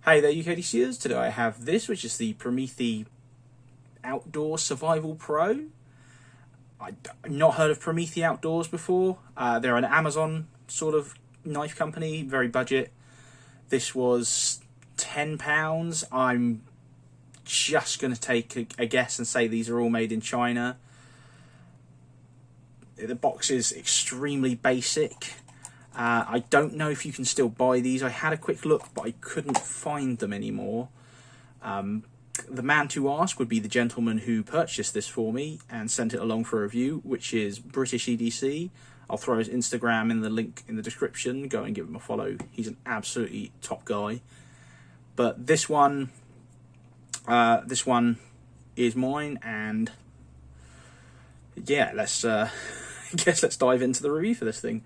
Hey there, UKDCers. Today I have this, which is the Promithi Outdoor Survival Pro. I've not heard of Promithi Outdoors before. They're an Amazon sort of knife company, very budget. This was £10. I'm just going to take a guess and say these are all made in China. The box is extremely basic. I don't know if you can still buy these. I had a quick look, but I couldn't find them anymore. The man to ask would be the gentleman who purchased this for me and sent it along for a review, which is British EDC. I'll throw his Instagram in the link in the description. Go and give him a follow. He's an absolutely top guy. But this one is mine, and yeah, let's let's dive into the review for this thing.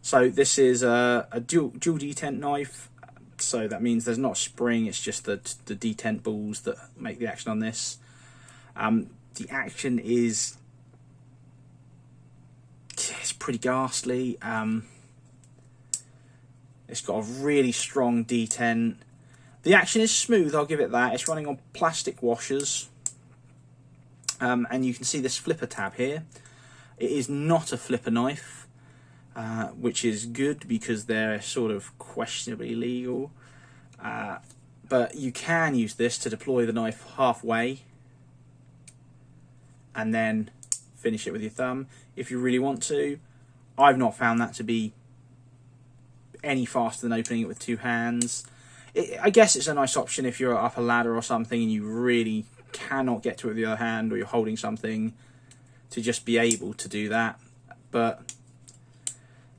So this is a dual detent knife, so that means there's not a spring, it's just the detent balls that make the action on this. The action is it's pretty ghastly. It's got a really strong detent. The action is smooth, I'll give it that. It's running on plastic washers, and you can see this flipper tab here. It is not a flipper knife. Which is good because they're sort of questionably legal. But you can use this to deploy the knife halfway and then finish it with your thumb if you really want to. I've not found that to be any faster than opening it with two hands. I guess it's a nice option if you're up a ladder or something and you really cannot get to it with the other hand, or you're holding something, to just be able to do that. But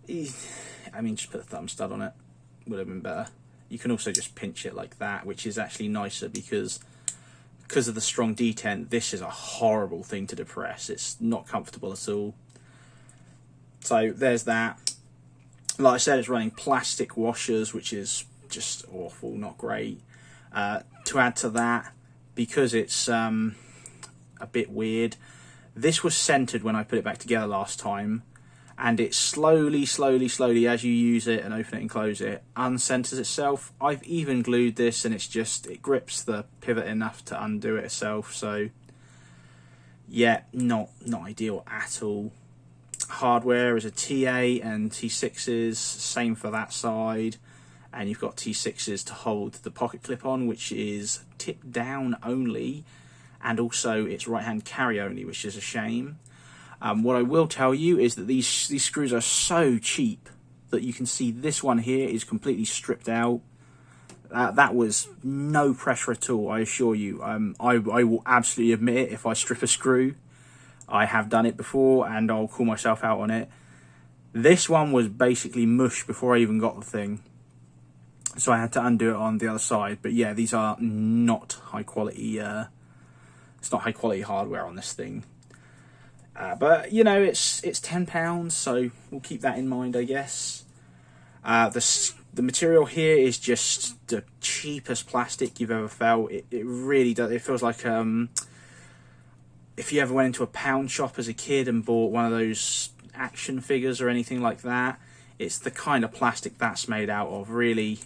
I mean, just put a thumb stud on it, would have been better. You can also just pinch it like that, which is actually nicer because of the strong detent. This is a horrible thing to depress. It's not comfortable at all. So there's that. Like I said, it's running plastic washers, which is just awful, not great. To add to that, because it's a bit weird, this was centered when I put it back together last time. And it slowly, as you use it and open it and close it, uncenters itself. I've even glued this, and it grips the pivot enough to undo it itself. So, yeah, not ideal at all. Hardware is a TA and T6s, same for that side. And you've got T6s to hold the pocket clip on, which is tip down only. And also it's right hand carry only, which is a shame. What I will tell you is that these screws are so cheap that you can see this one here is completely stripped out. That was no pressure at all, I assure you. I will absolutely admit it if I strip a screw. I have done it before and I'll call myself out on it. This one was basically mush before I even got the thing. So I had to undo it on the other side. But yeah, these are not high quality. It's not high quality hardware on this thing. But you know, it's £10, so we'll keep that in mind, I guess. The material here is just the cheapest plastic you've ever felt. It really does. It feels like if you ever went into a pound shop as a kid and bought one of those action figures or anything like that. It's the kind of plastic that's made out of. Really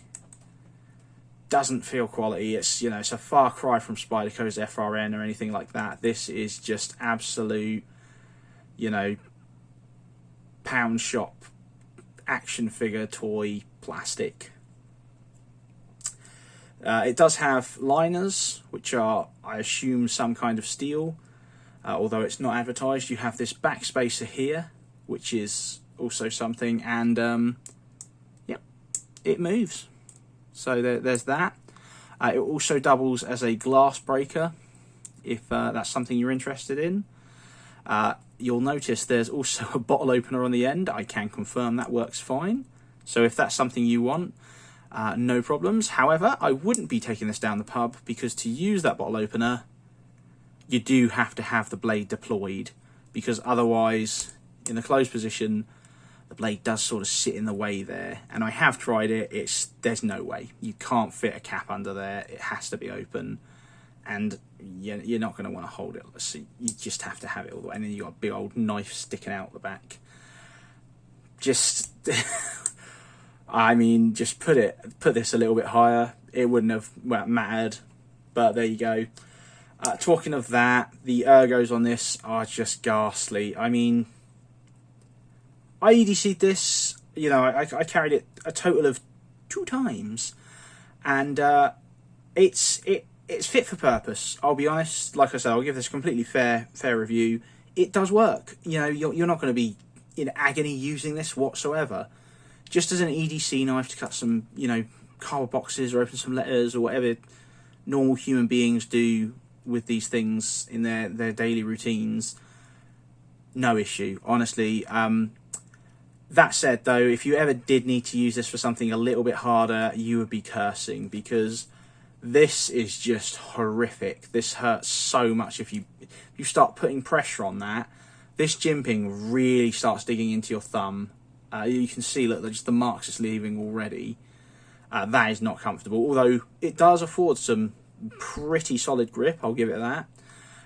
doesn't feel quality. It's, you know, it's a far cry from Spyderco's FRN or anything like that. This is just absolute, you know, pound shop action figure toy plastic. It does have liners, which are, I assume, some kind of steel, although it's not advertised. You have this back spacer here, which is also something, and yep, it moves. So there's that. It also doubles as a glass breaker, if that's something you're interested in. You'll notice there's also a bottle opener on the end. I can confirm that works fine. So if that's something you want, no problems. However, I wouldn't be taking this down the pub, because to use that bottle opener, you do have to have the blade deployed, because otherwise, in the closed position, the blade does sort of sit in the way there. And I have tried it. There's no way. You can't fit a cap under there. It has to be open. And you're not going to want to hold it. So you just have to have it all the way. And then you've got a big old knife sticking out the back. Just I mean, just put this a little bit higher, it wouldn't have mattered. But there you go. Talking of that, the ergos on this are just ghastly. I mean, I EDC'd this, you know, I carried it a total of 2 times, and it's fit for purpose. I'll be honest. Like I said, I'll give this a completely fair review. It does work. You know, you're not going to be in agony using this whatsoever. Just as an EDC knife to cut some, you know, cardboard boxes or open some letters or whatever normal human beings do with these things in their daily routines, no issue, honestly. That said, though, if you ever did need to use this for something a little bit harder, you would be cursing, because this is just horrific. This hurts so much. If you start putting pressure on that, this jimping really starts digging into your thumb. You can see, look, just the marks it's leaving already. That is not comfortable, although it does afford some pretty solid grip, I'll give it that.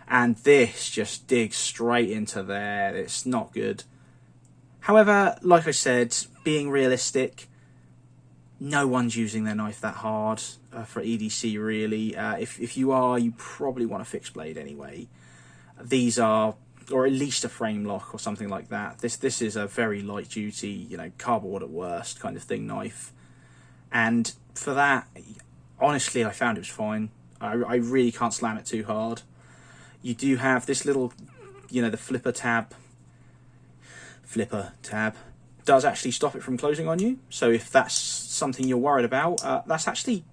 And this just digs straight into there. It's not good. However, like I said, being realistic, no one's using their knife that hard for EDC, really. If you are, you probably want a fixed blade anyway. These are, or at least a frame lock or something like that. This is a very light duty, you know, cardboard at worst kind of thing knife. And for that, honestly, I found it was fine. I really can't slam it too hard. You do have this little, you know, the flipper tab does actually stop it from closing on you. So if that's something you're worried about, that's actually,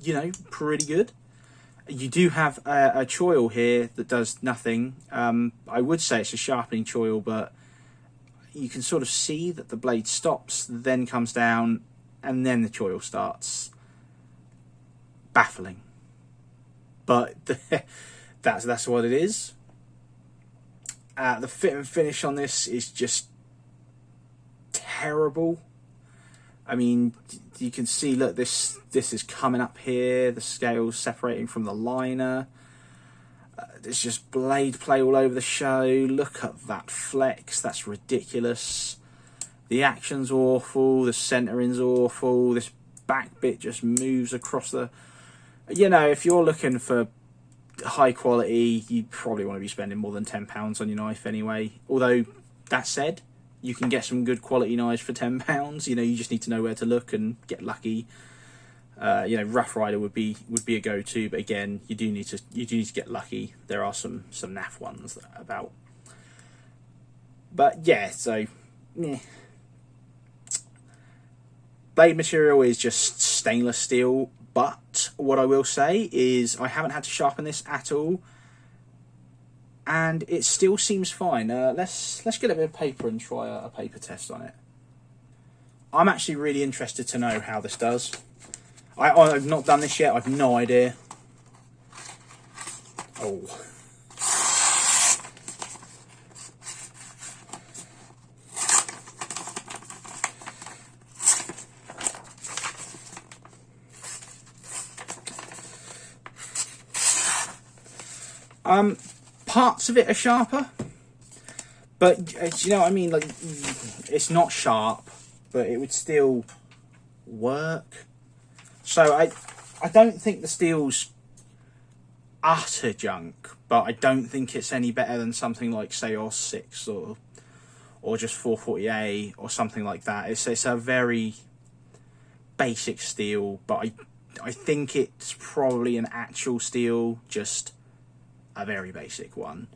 you know, pretty good. You do have a choil here that does nothing. I would say it's a sharpening choil, but you can sort of see that the blade stops, then comes down, and then the choil starts. Baffling. But that's what it is. The fit and finish on this is just terrible. I mean, you can see, look, this is coming up here, the scale's separating from the liner. There's just blade play all over the show. Look at that flex, that's ridiculous. The action's awful, the centering's awful, this back bit just moves across the... You know, if you're looking for high quality, you probably want to be spending more than £10 on your knife anyway. Although, that said, you can get some good quality knives for £10. You know, you just need to know where to look and get lucky. You know, Rough Rider would be a go-to, but again, you do need to get lucky. There are some naff ones about. But yeah, so yeah. Blade material is just stainless steel, but what I will say is I haven't had to sharpen this at all, and it still seems fine. Let's get a bit of paper and try a paper test on it. I'm actually really interested to know how this does. I've not done this yet. I've no idea. Oh. Parts of it are sharper, but you know what I mean, like, it's not sharp, but it would still work. So I don't think the steel's utter junk, but I don't think it's any better than something like, say, OS 6 or just 440A or something like that. It's a very basic steel, but I think it's probably an actual steel, just a very basic one.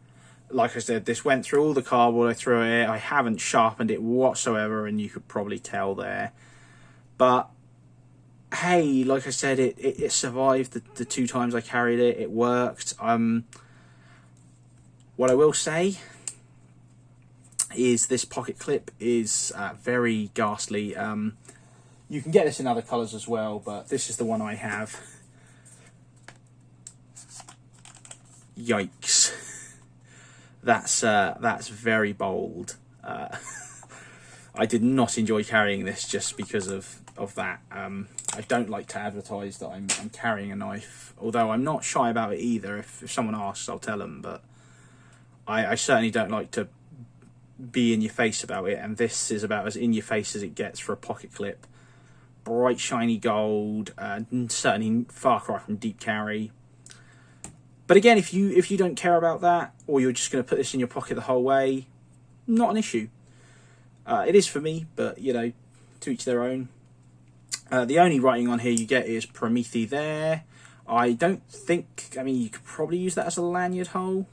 Like I said, this went through all the cardboard I threw it. I haven't sharpened it whatsoever, and you could probably tell there. But hey, like I said, it survived the 2 times I carried it. It worked. What I will say is this pocket clip is very ghastly. You can get this in other colours as well, but this is the one I have. Yikes. That's very bold. I did not enjoy carrying this just because of that. I don't like to advertise that I'm carrying a knife, although I'm not shy about it either. If someone asks, I'll tell them, but I certainly don't like to be in your face about it, and this is about as in your face as it gets for a pocket clip. bright shiny gold, certainly far cry from deep carry. But again, if you don't care about that, or you're just going to put this in your pocket the whole way, not an issue. It is for me, but you know, to each their own. The only writing on here you get is Promithi there. I don't think, I mean, you could probably use that as a lanyard hole.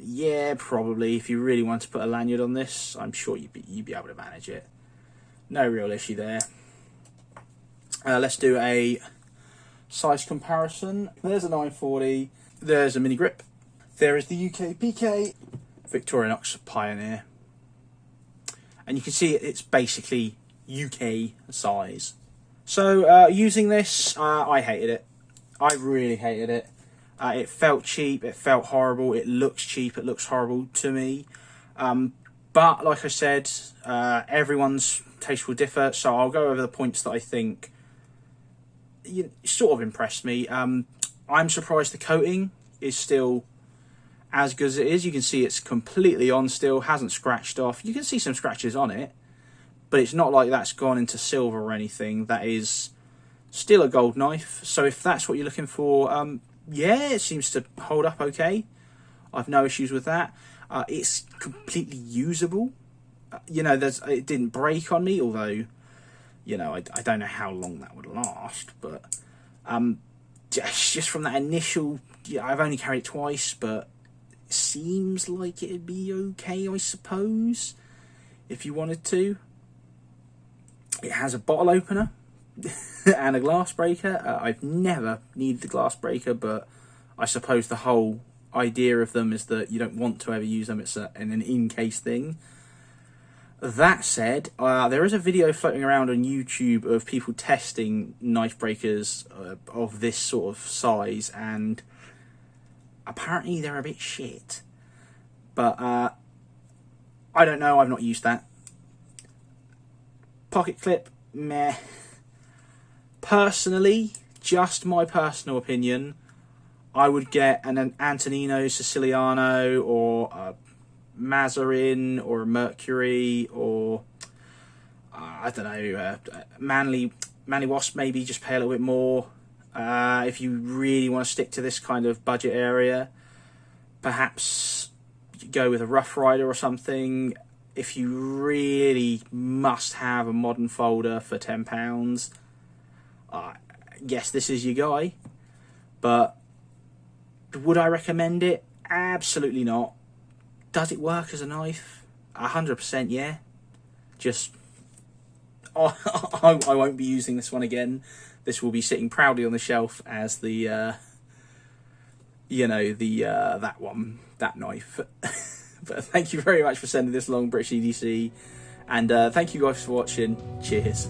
Yeah, probably. If you really want to put a lanyard on this, I'm sure you'd be able to manage it. No real issue there. Let's do a size comparison. There's a 940. There's a mini grip. There is the UK PK Victorinox Pioneer. And you can see it's basically UK size. So using this, I hated it. I really hated it. It felt cheap, it felt horrible, it looks cheap, it looks horrible to me. But like I said, everyone's taste will differ, so I'll go over the points that I think sort of impressed me. I'm surprised the coating is still as good as it is. You can see it's completely on still, hasn't scratched off. You can see some scratches on it, but it's not like that's gone into silver or anything. That is still a gold knife. So if that's what you're looking for, yeah, it seems to hold up okay. I've no issues with that. It's completely usable. You know, it didn't break on me, although, you know, I don't know how long that would last. But just from that initial, yeah, I've only carried it twice, but it seems like it'd be okay, I suppose, if you wanted to. It has a bottle opener and a glass breaker. I've never needed the glass breaker, but I suppose the whole idea of them is that you don't want to ever use them. It's an in-case thing. That said, there is a video floating around on YouTube of people testing knife breakers of this sort of size, and apparently they're a bit shit. But I don't know, I've not used that. Pocket clip, meh. Personally, just my personal opinion, I would get an Antonino Siciliano or a Mazarin or a Mercury or I don't know, Manly Wasp, maybe just pay a little bit more. If you really want to stick to this kind of budget area, perhaps go with a Rough Rider or something. If you really must have a modern folder for £10, yes, this is your guy. But would I recommend it? Absolutely not. Does it work as a knife? 100% yeah. Just, I won't be using this one again. This will be sitting proudly on the shelf as the, you know, that knife. But thank you very much for sending this along, British EDC. And thank you guys for watching. Cheers.